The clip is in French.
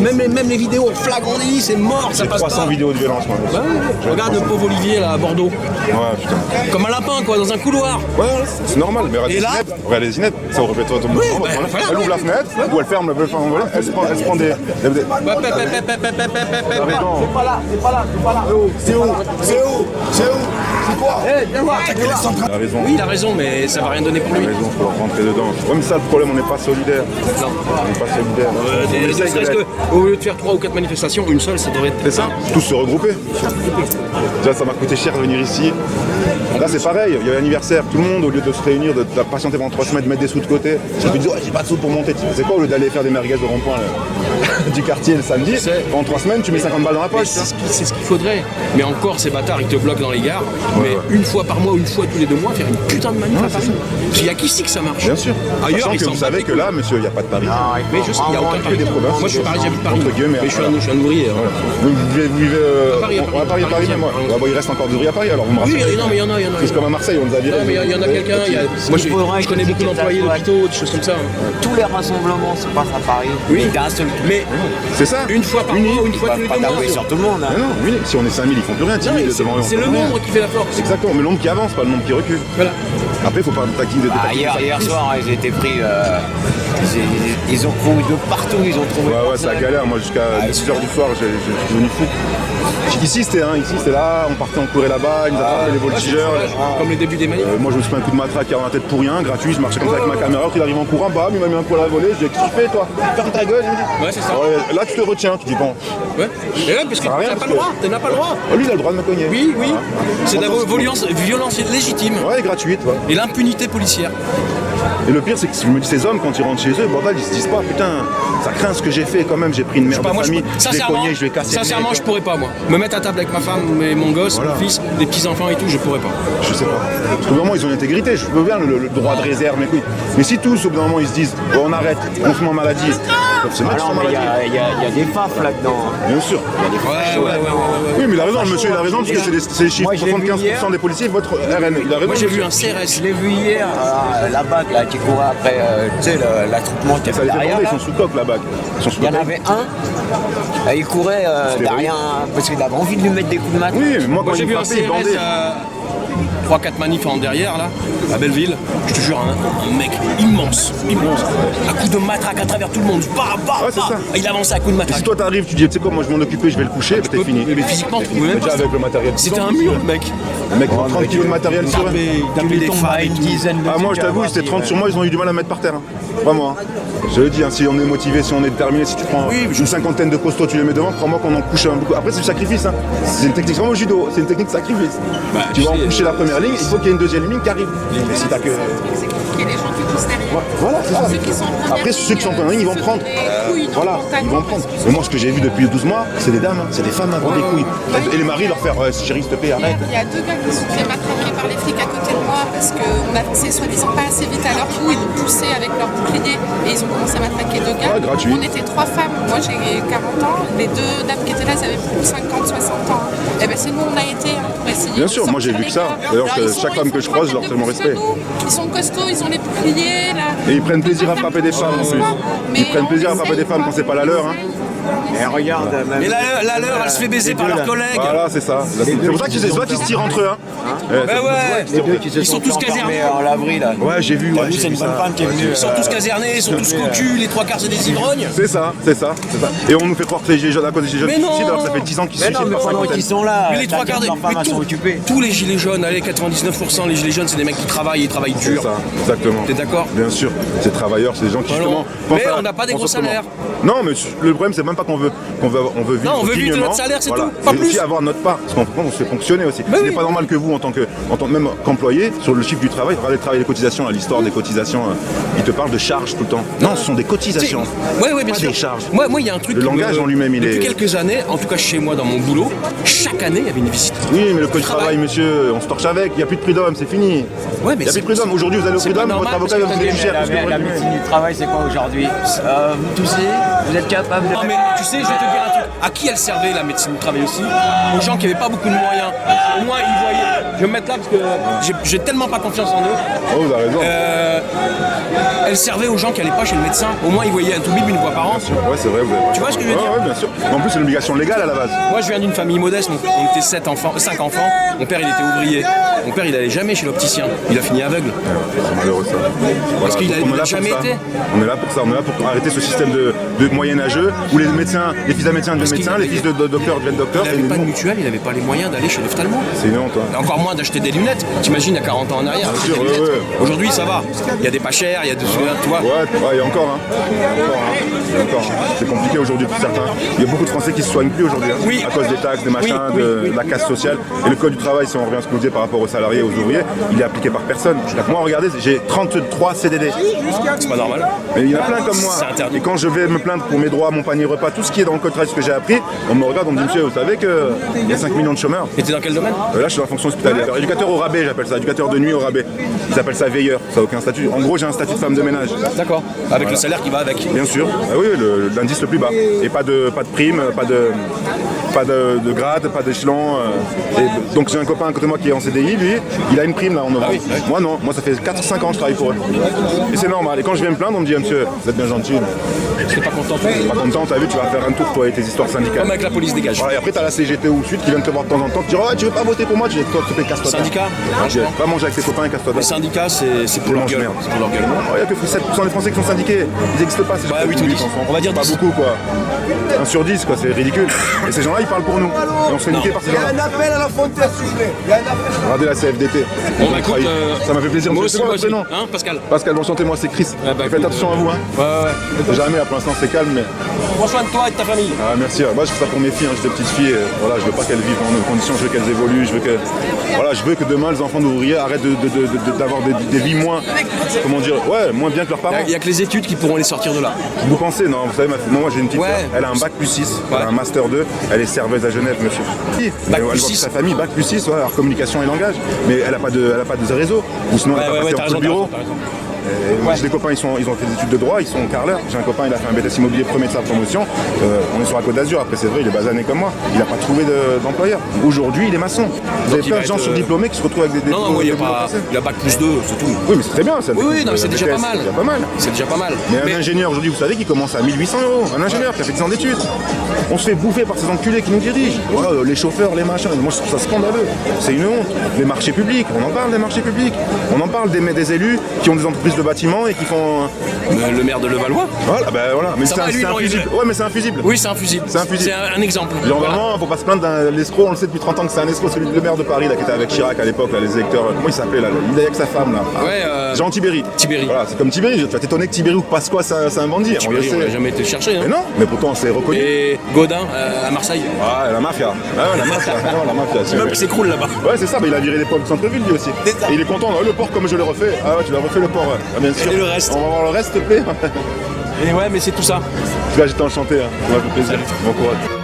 Même les vidéos en flagrant délit, c'est mort, ça J'ai passe 300 pas. vidéos de violence, moi. Regarde le pauvre Olivier là à Bordeaux. Ouais, putain. Comme un lapin quoi, dans un couloir. Ouais, c'est normal, mais Et là regarde les Zineb, ça aurait pu être automatiquement. Oui, bah, Elle ouvre la fenêtre, ou elle ferme, elle se prend des. C'est pas là. C'est où C'est quoi Viens voir. Il a raison. Oui, il a raison, mais ça va rien donner pour lui. Il a raison, faut leur rentrer dedans. Ouais, mais ça, le problème, on n'est pas solidaire. Non. On n'est pas solidaire. On essaye de l'être. Au lieu de faire 3 ou 4 manifestations, une seule, ça devrait être. C'est ça, tous se regrouper. Déjà, ça m'a coûté cher de venir ici. Là, c'est pareil, il y avait l'anniversaire. Tout le monde, au lieu de se réunir, de patienter pendant 3 semaines, de mettre des sous de côté, je me dis, ouais, j'ai pas de sous pour monter. C'est quoi, au lieu d'aller faire des merguez de rond-point du quartier le samedi, pendant 3 semaines, tu mets 50 balles dans la poche. C'est ce qu'il faudrait. Mais encore, ces bâtards, ils te bloquent dans les gares. Mais une fois par mois, une fois tous les 2 mois, faire une putain de manif à Paris. Puis il y a qu'ici que ça marche. Bien sûr. Ailleurs, Sachant ils que s'en vous savez battent que là, monsieur, il n'y a pas de Paris. Mais je sais, il n'y a aucun Paris. des provinces. Moi, je suis Paris, j'habite Paris. Entre guillemets, Mais je suis un ouvrier. hein. Vous vivez à Paris, à Paris, mais moi. Ah, bon, il reste encore des ouvriers à Paris, alors vous me Oui, rassurez. non, mais il y en a. C'est comme à Marseille, on nous a viré. Non, mais il y en a quelqu'un. Moi, je connais beaucoup d'employés d'hôpitaux, des choses comme ça. Tous les rassemblements se passent à Paris. Oui. D'un seul. Mais C'est ça. une fois par mois, une fois tous les Pas 2 mois. taper sur tout le monde. hein. Mais non, oui, si on est 5000, ils font plus rien. Non, 10 000 mais devant eux, on c'est fait le rien. nombre qui fait la force. Exactement, mais le nombre qui avance, pas le nombre qui recule. Voilà. Après, il faut pas taquiner de taquiner Hier ça. soir, ils étaient pris. Ils ont couru de partout. Ils ont trouvé. Ouais, c'est la galère. Moi, jusqu'à 6h du soir, je suis devenu fou. Ici, c'était là, on partait, on courait là-bas, ils nous attrapaient les voltigeurs. Comme les débuts des manifs. Moi, je me suis pris un coup de matraque dans la tête pour rien, gratuit. Je marchais comme ça avec ma caméra. Après, il arrive en courant, bam, il m'a mis un coup à la volée. Je dis, qu'est-ce que tu fais, toi? Ferme ta gueule. Il me dit. Ouais, c'est ça. Ouais, là, tu te retiens. Tu dis, bon. Ouais. Et là, parce que Ça sert à rien, t'as pas parce le droit. Tu n'as pas le droit. Lui, il a le droit de me cogner. Oui. C'est de la violence légitime. Ouais, gratuite. Ouais. Et l'impunité policière. Et le pire, c'est que je me dis, ces hommes, quand ils rentrent chez eux, bordel, ils se disent pas, putain, ça craint ce que j'ai fait quand même, j'ai pris une merde de famille, je vais cogner, je vais casser. Sincèrement, je pourrais pas, moi. Me mettre à table avec ma femme et mon gosse, mon fils, des petits-enfants et tout, je pourrais pas. Je sais pas. Parce que vraiment, ils ont une intégrité, je veux bien le droit de réserve, mais oui. Mais si tous, au bout d'un moment, ils se disent, bon, on arrête, on se met en maladie, ils peuvent se mettre Alors, en mais maladie. il y a des fafs là-dedans. Bien sûr. Ouais. Oui, mais il a raison, le monsieur, il a raison, parce que c'est les chiffres. Moi, je l'ai vu 75% hier. des policiers votent RN. Il a raison. Moi, j'ai vu un Je CRS. l'ai vu hier, la BAC là, qui courait après, tu sais, l'attroupement qui Ça avait les fait derrière. bander, ils là. sont sous coque, la bague. Ils sont sous Il y en coque. avait un, il courait derrière, parce qu'il avait envie de lui mettre des coups de matraque. Oui, mais moi, quand J'ai il vu me un frappait, il CRS bandait. 3-4 manifs en derrière, là, à Belleville. Je te jure, un mec immense. À coup de matraque à travers tout le monde. Ouais, c'est ça. Il avançait à coup de Et matraque. si toi t'arrives, tu dis, tu sais quoi, moi je vais m'en occuper, je vais le coucher, bah, t'es fini. Mais physiquement, tu pouvais même Déjà pas. avec le matériel. C'était un mur, le mec. Le mec, ils ont 30 kilos de matériel sur eux. Taper des femmes et tout. Ah, moi je t'avoue, c'était 30 sur moi, ils ont eu du mal à me mettre par terre. Vraiment. Je le dis, si on est motivé, si on est déterminé, si tu prends une cinquantaine de costauds, tu les mets devant, crois-moi qu'on en couche un beaucoup. Après, c'est du sacrifice. C'est une technique, vraiment au judo, c'est une technique de sacrifice. Tu vas en coucher la première ligne, il faut qu'il y ait une deuxième ligne qui arrive. Et si t'as que. Il y a des gens qui poussent derrière. Voilà, c'est ça. Ceux qui sont en première Après, ceux qui sont en première ligne, ils vont prendre. Voilà, ils vont prendre. Mais moi, ce que j'ai vu depuis 12 mois, c'est des dames, c'est des femmes à prendre des couilles. Et les maris leur faire, chérie, s'il te plaît, arrête. Il y a 2 gars qui se sont fait matraquer par les flics à côté de moi parce qu'on avançait soi-disant pas assez vite à leur coup, ils nous poussaient avec leur bouclier et ils ont commencé à matraquer 2 gars. Ouais, gratuit. On était 3 femmes, moi j'ai 40 ans, les 2 dames qui étaient là, elles avaient plus de 50, 60 ans. Et ben c'est nous on a été pour essayer. Bien sûr, moi, j'ai vu que ça. D'ailleurs, chaque femme que je croise, je leur fais mon respect. Ils sont costauds, ils ont les boucliers là. Et ils prennent plaisir à frapper des femmes en plus. Ils prennent plaisir à frapper des femmes quand c'est pas la leur. Hein. Et regarde, même. Mais la leur, elle se fait baiser par leurs collègues. Voilà, c'est ça. C'est pour ça qu'ils se tirent entre eux. Hein. Ouais. Les deux qui se Ils sont tous enfermés casernés. en laverie là. Ouais, j'ai vu. T'as Ouais, vu, j'ai c'est vu une bonne ça. femme qui est venue. Ils sont tous casernés, ils sont tous cocus, les 3 quarts c'est des ivrognes. C'est ça. Et on nous fait croire que les jeunes à cause des jeunes Mais qui non. se suicident, alors que ça fait 10 ans qu'ils se Mais non, suicident mais par pendant qu'ils cinquantaine. sont là, Mais les 3 quarts des leurs femmes sont occupées. tous les gilets jaunes, allez 99% les gilets jaunes c'est des mecs qui travaillent, ils travaillent C'est dur. ça, exactement. T'es d'accord? Bien sûr. Ces travailleurs, c'est des gens qui Voilà. justement. Mais pensent à- on n'a pas des pensent gros salaires. Non, mais le problème, c'est même pas qu'on veut vivre. Non, on veut vivre de dignement. notre salaire, c'est Voilà. tout, pas Et plus. aussi avoir notre part, parce qu'on se fait fonctionner aussi. Mais Ce oui. n'est pas normal que vous, en tant que même qu'employé, sur le chiffre du travail, regardez le travail des cotisations, l'histoire des cotisations, ils te parlent de charges tout le temps. Non, ce sont des cotisations. Ouais, bien Pas sûr. des charges. Moi, il y a un truc. Le qui langage en lui-même, il depuis est- quelques années, en tout cas chez moi, dans mon boulot, chaque année, il y avait une visite. Oui, mais le code du Travail. travail, monsieur, on se torche avec, il n'y a plus de prud'homme, c'est fini. Ouais, mais Il n'y a c'est- plus de prud'homme. Aujourd'hui, vous allez au c'est pas prud'homme, votre normal, avocat va parce vous que coûter plus cher. parce que La vous- médecine du travail, c'est quoi aujourd'hui? Vous toussez? Vous êtes capable de. Non, mais tu sais, je vais te dire un truc. À qui elle servait la médecine du travail aussi? Aux gens qui n'avaient pas beaucoup de moyens. Au moins, ils voyaient. Je vais me mettre là parce que j'ai tellement pas confiance en eux. Oh, vous avez raison. Elle servait aux gens qui n'allaient pas chez le médecin. Au moins, ils voyaient un toubib une fois par an. Ouais, c'est vrai, vous avez. Tu vois ce que je veux dire? Ouais, bien sûr. En plus, c'est une obligation légale à la base. Moi, je viens d'une famille modeste. On était 5 enfants. Mon père, il était ouvrier. Mon père, il allait jamais chez l'opticien. Il a fini aveugle. C'est malheureux ça. Parce qu'il on est là n'a jamais pour ça. été. On est là pour ça, on est là pour arrêter ce système de moyenâgeux où les médecins, les fils d'un médecin deviennent médecins, les fils de docteurs deviennent docteurs. Il n'avait pas de mutuelle, il n'avait pas les moyens d'aller chez l'ophtalmo. C'est une honte. Et encore moins d'acheter des lunettes. T'imagines, il y a 40 ans en arrière. Bien sûr, des lunettes. ouais. Aujourd'hui, ça va. Il y a des pas chers, il y a des tu vois. Ouais, il y a encore, hein. Il y a encore. C'est compliqué aujourd'hui pour certains. Il y a beaucoup de Français qui se soignent plus aujourd'hui, hein, Oui. à cause des taxes, des machins, Oui. de la casse sociale. Et le code du travail, si on revient à ce que vous disiez par rapport aux salariés, aux ouvriers, il est appliqué par personne. Moi, regardez, j'ai 33 CDD. C'est pas normal. Mais il y en a plein comme moi. C'est interdit. Et quand je vais me plaindre pour mes droits, mon panier repas, tout ce qui est dans le code travail, ce que j'ai appris, on me regarde, on me dit monsieur, vous savez qu'il y a 5 millions de chômeurs. Et t'es dans quel domaine? Là, je suis dans la fonction hospitalière. Alors, éducateur au rabais, j'appelle ça. Éducateur de nuit au rabais. Ils appellent ça veilleur. Ça n'a aucun statut. En gros, j'ai un statut de femme de ménage. D'accord. Avec le salaire qui va avec. Bien sûr. Ah oui, l'indice le plus bas. Et pas de prime, pas de grade, pas d'échelon. Et donc j'ai un copain à côté de moi qui est en CDI, lui, il a une prime là en novembre. Ah oui, oui. Moi non, moi ça fait 4-5 ans que je travaille pour eux. Et c'est normal. Et quand je viens me plaindre, on me dit monsieur, vous êtes bien gentil. T'es pas content. Pas content, t'as vu, tu vas faire un tour toi et tes histoires syndicales. Comme avec la police dégage. Voilà, et après t'as la CGT ou Sud qui vient te voir de temps en temps, qui dit oh tu veux pas voter pour moi, tu dis toi tu fais casse-toi. Syndicat. Va manger avec tes copains et casse-toi. Les syndicats, c'est pour leur mange gueule. merde. C'est pour leur gueule. Il n'y a que 7% des Français qui sont syndiqués, ils n'existent pas. Bah, 8 ou 10. On va dire pas 10. beaucoup quoi. 1 sur 10 quoi, c'est ridicule. Et ces gens-là ils parlent pour nous. Et on se fait niquer par ces gens-là. Il y a un appel à la fontaine, s'il vous plaît. Il y a un appel. Regardez la CFDT. Bon bah écoute, Ça m'a fait plaisir. moi Monsieur, aussi, c'est quoi moi votre aussi. prénom Hein, Pascal? Pascal, enchanté, moi c'est Chris. Ah bah, Faites écoute, attention à vous hein. Ouais. Jamais, pour l'instant c'est calme mais. Prends soin de toi et de ta famille. Ah merci, moi je fais ça pour mes filles, hein. J'ai des petites filles, voilà, je veux pas qu'elles vivent dans nos conditions, je veux qu'elles évoluent, je veux que demain les enfants d'ouvriers arrêtent d'avoir des vies moins, comment dire, ouais, moins bien que leurs parents. Il n'y a que les études qui pourront les sortir de là. Vous pensez, non, vous savez, moi j'ai une petite Ouais. sœur, elle a un bac plus 6, elle Ouais. a un master 2, elle est serveuse à Genève, monsieur. Bac Elle voit plus que 6. sa famille, bac plus 6, ouais, alors communication et langage, mais elle a pas de réseau, ou sinon elle a pas passé t'as en raison, bureau. t'as raison. Moi j'ai des copains, ils ont fait des études de droit, ils sont carleurs. J'ai un copain, il a fait un BTS immobilier premier de sa promotion. On est sur la Côte d'Azur, après c'est vrai, il est basané comme moi. Il n'a pas trouvé d'employeur. Aujourd'hui, il est maçon. Vous avez il plein va de gens être, surdiplômés qui se retrouvent avec des Non, moi, il boulots a passés. bac plus 2, c'est tout. Oui, mais c'est très bien ça. Oui, non, c'est déjà BTS, pas mal. C'est déjà pas mal. C'est déjà pas mal. Mais un ingénieur aujourd'hui, vous savez, qui commence à 1800 €. Un ingénieur qui a fait 10 ans d'études. On se fait bouffer par ces enculés qui nous dirigent. Voilà, les chauffeurs, les machins. Moi, je trouve ça scandaleux. C'est une honte. Les marchés publics, on en parle des marchés publics. On en parle des élus qui ont des entreprises de bâtiment et qui font. Le maire de Levallois. Voilà, ben voilà. Mais Ça c'est va, lui, un non, fusible. Ouais, mais c'est un fusible. Oui, c'est un fusible. C'est un fusible. C'est un exemple. Genre Voilà. vraiment, faut pas se plaindre d'un escroc, on le sait depuis 30 ans que c'est un escroc, celui le maire de Paris là, qui était avec Chirac à l'époque, là, les électeurs, comment il s'appelait là, il est avec sa femme là. Ouais, Jean Tibéri. Tibéri. Voilà, c'est comme Tibéri, tu vas t'étonner que Tibéri ou Pasqua c'est un bandit, on le On n'a sait. jamais été le chercher. Hein. Mais non, mais pourtant c'est reconnu. Et Godin à Marseille. Ah, la mafia. Ah, la mafia. Ah, la mafia. c'est Même vrai. qui s'écroule là-bas. Ouais, c'est ça, mais il a viré les ports du centre-ville lui aussi. C'est ça. Et il est content, le port comme je l'ai refait. Ah ouais, tu l'as refait le port, ouais. Ah, bien sûr. Et le reste. On va voir le reste, s'il te plaît. Et ouais, mais c'est tout ça. En tout cas, j'étais enchanté, hein. Ça m'a fait plaisir. Bon courage.